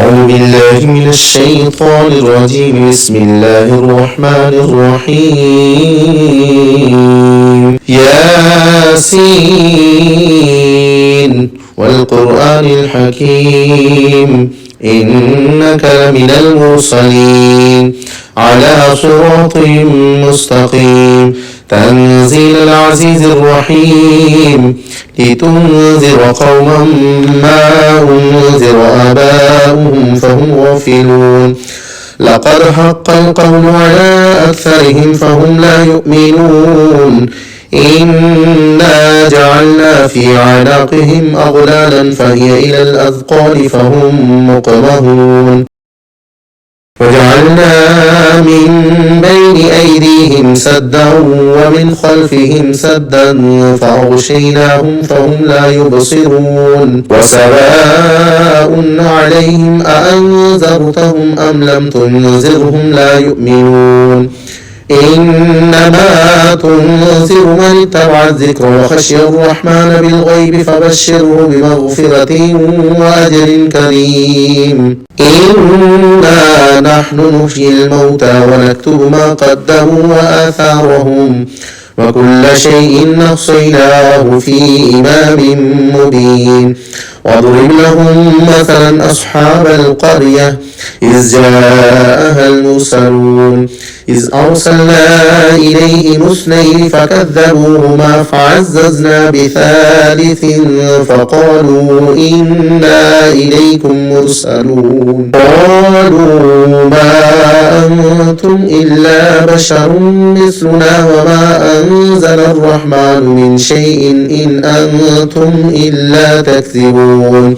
أعوذ بالله من الشيطان الرجيم. بسم الله الرحمن الرحيم. ياسين والقرآن الحكيم إنك لمن المرسلين على صراط مستقيم تنزيل العزيز الرحيم لتنذر قوما ما أنذر آباؤهم فهم غافلون لقد حق القول على أكثرهم فهم لا يؤمنون إنا جعلنا في أعناقهم أغلالا فهي إلى الأذقان فهم مقمحون وجعلنا من بين أيديهم سدا ومن خلفهم سدا فأغشيناهم فهم لا يبصرون وسواء عليهم أأنذرتهم أم لم تنذرهم لا يؤمنون إنما تنذر من اتبع الذكر وخشي الرحمن بالغيب فبشره بمغفرة وأجر كريم إنا نحن نحيي الموتى ونكتب ما قدموا وآثارهم وكل شيء أحصيناه في إمام مبين واضرب لهم مثلا أصحاب القرية إذ جاءها المرسلون إذ أرسلنا إليهم اثنين فكذبوهما فعززنا بثالث فقالوا إنا إليكم مرسلون قالوا ما أنتم إلا بشر مثلنا وما أنزل الرحمن من شيء إن أنتم إلا تكذبون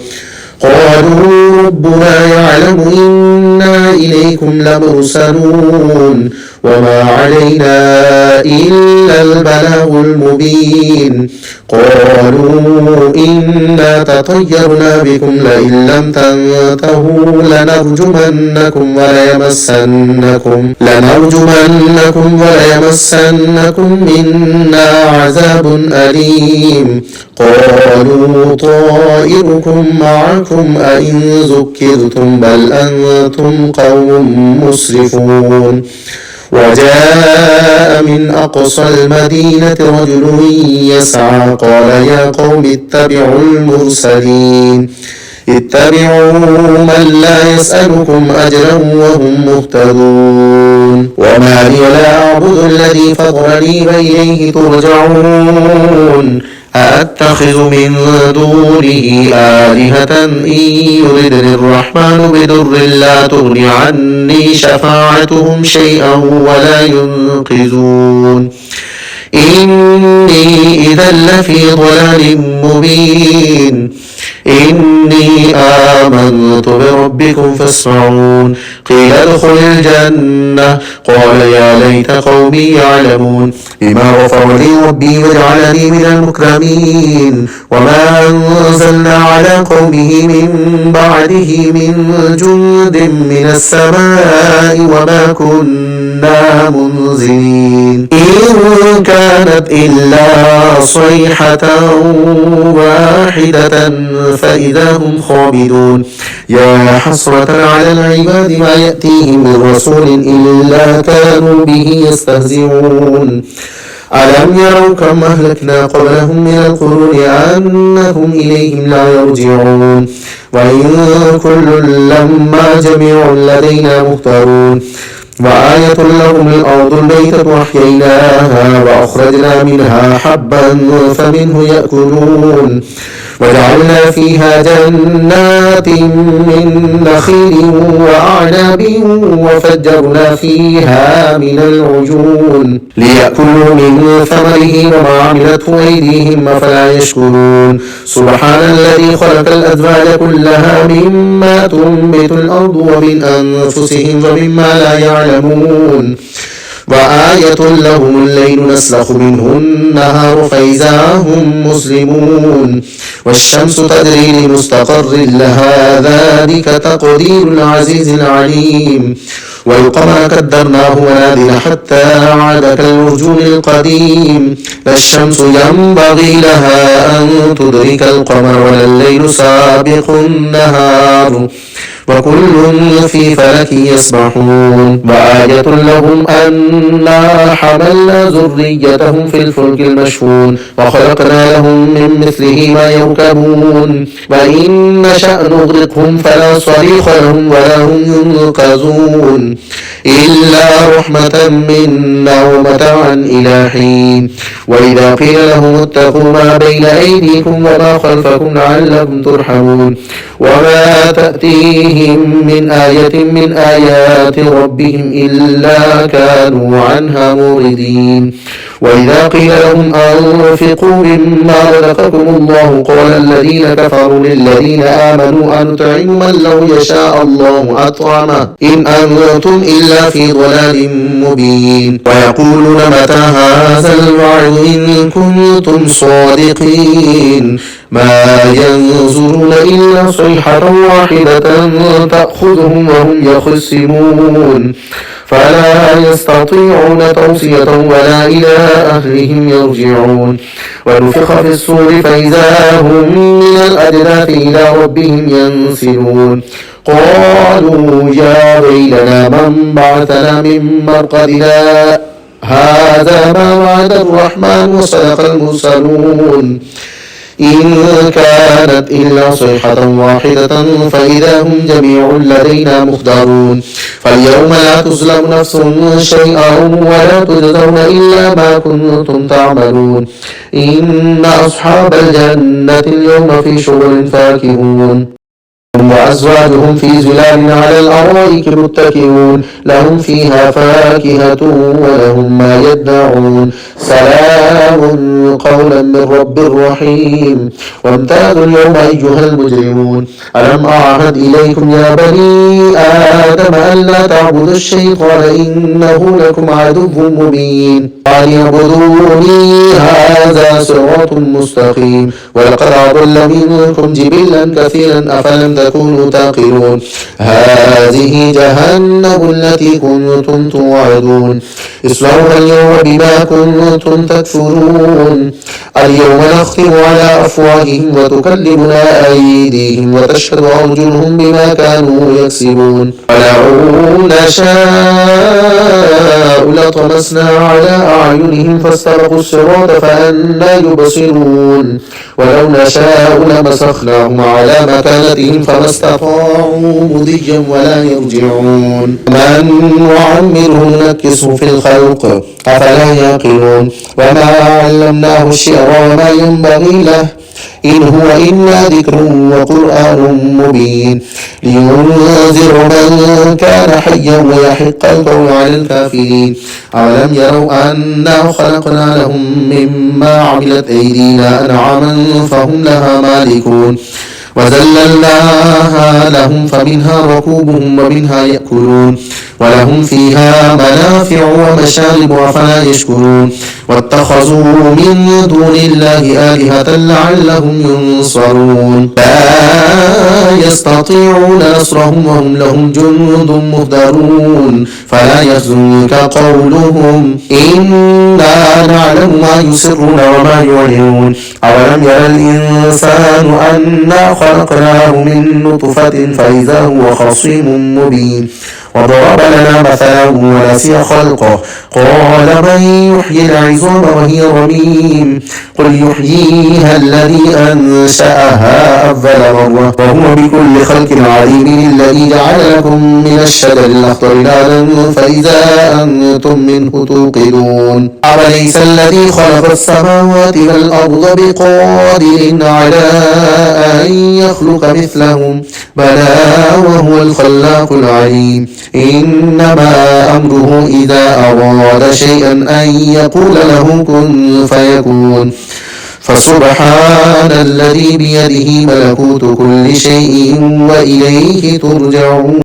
قالوا ربنا يعلم إنا إليكم لمرسلون وما علينا إلا البلاغ المبين قالوا إنا تطيرنا بكم لئن لم تنتهوا لنرجمنكم وليمسنكم منا عذاب أليم قالوا طائركم معكم أئن ذكرتم بل أنتم قوم مسرفون وجاء من أقصى المدينة رجل يسعى قال يا قوم اتبعوا المرسلين اتبعوا من لا يسألكم أجرا وهم مهتدون وما لي لا أعبد الذي فطرني وإليه ترجعون أأتخذ من دونه آلهة إن يردني الرحمن بضر لا تغن عني شفاعتهم شيئا ولا ينقذون إني إذا لفي ضلال مبين إني آمنت بربكم فاسمعون قيل ادخل الجنة قال يا ليت قومي يعلمون بما غفر لي ربي وجعلني من المكرمين وما أنزلنا على قومه من بعده من جند من السماء وما كنا منزلين إن كانت إلا صيحة واحدة فإذا هم خامدون يا حسرة على العباد ما يأتيهم من رسول إلا كانوا به يستهزئون ألم يروا كم أهلكنا قبلهم من القرون أنهم إليهم لا يرجعون وإن كل لما جميع لدينا مختارون وآية لهم الأرض الميتة أحييناها وأخرجنا منها حبا فمنه يأكلون وجعلنا فيها جنات من نخيل وأعناب وفجرنا فيها من العيون ليأكلوا من ثمره وما عملته أيديهم أفلا يشكرون سبحان الذي خلق الأزواج كلها مما تنبت الأرض ومن أنفسهم ومما لا يعلمون وآية لهم الليل نسلخ منه النهار فإذا هم مسلمون والشمس تجري لمستقر لها ذلك تقدير العزيز العليم والقمر قدرناه منازل حتى عاد كالعرجون القديم لا الشمس ينبغي لها أن تدرك القمر ولا الليل سابق النهار وكل في فلك يسبحون وآية لهم أنا حملنا ذريتهم في الفلك المشحون وخلقنا لهم من مثله ما يركبون وإن نشأ نغرقهم فلا صريخ لهم ولا هم ينقذون إلا رحمة منا ومتاعا إلى حين وإذا قيل لهم اتقوا ما بين أيديكم وما خلفكم لعلكم ترحمون وما تأتيهم من آية من آيات ربهم إلا كانوا عنها موردين وإذا قيل لهم أنفقوا مما رزقكم الله قال الذين كفروا للذين آمنوا أنطعم من لو يشاء الله أطعمه إن أنتم إلا في ضلال مبين ويقولون متى هذا الوعد إن كنتم صادقين ما ينظرون إلا صيحة واحدة تأخذهم وهم يخصمون فلا يستطيعون توصية ولا إلى أهلهم يرجعون ونفخ في الصور فإذا هم من الأجداث إلى ربهم ينسلون قالوا يا ويلنا من بعثنا من مرقدنا هذا ما وعد الرحمن وصدق المرسلون إن كانت إلا صيحة واحدة فإذا هم جميع لدينا محضرون فاليوم لا تظلم نفس شيئا ولا تجزون إلا ما كنتم تعملون إن أصحاب الجنة اليوم في شغل فاكهون وأزواجهم في ظلال على الأرائك متكئون لهم فيها فاكهة ولهم ما يدعون سلام قولا من رب رحيم وامتازوا اليوم أيها المجرمون ألم أعهد إليكم يا بني آدم ألا تعبدوا الشيطان إنه لكم عدو مبين أن اعبدوني هذا صراط مستقيم ولقد أضل منكم جبلا كثيرا أفلم تكونوا تعقلون هذه جهنم التي كنتم توعدون اصلوها اليوم بما كنتم تكفرون اليوم نختم على أفواههم وتكلمنا أيديهم وتشهد أرجلهم بما كانوا يكسبون ولو نشاء لطمسنا على أعينهم فاستبقوا الصراط فأنى يبصرون ولو نشاء لمسخناهم على مكانتهم فما استطاعوا مضيا ولا يرجعون من نعمره نكسه في الخلق أفلا يعقلون وما علمناه الشعر وما ينبغي له إن هو إلا ذكر وقرآن مبين لينذر من كان حيا ويحق القول على الكافرين أولم يروا أنا خلقنا لهم مما عملت أيدينا أنعاما فهم لها مالكون وذللناها لهم فمنها ركوبهم ومنها يأكلون ولهم فيها منافع ومشارب أفلا يشكرون واتخذوا من دون الله آلهة لعلهم ينصرون لا يستطيعون نصرهم وهم لهم جند مهدرون فلا يحزنك قولهم إنا نعلم ما يسرون وما يعلنون أولم يرى الإنسان أنا خلقناه من نطفة فإذا هو خصيم مبين وضرب لنا مثلا ونسي خلقه قال من يحيي العظام وهي رميم قل يحييها الذي أنشأها أول مرة وهو بكل خلق عليم الذي جعل لكم من الشجر الأخضر نارا فإذا أنتم منه توقدون أوليس الذي خلق السماوات والأرض بقادر على أن يخلق مثلهم بلى وهو الخلاق العليم إنما أمره إذا أراد شيئا أن يقول له كن فيكون فسبحان الذي بيده ملكوت كل شيء وإليه ترجعون.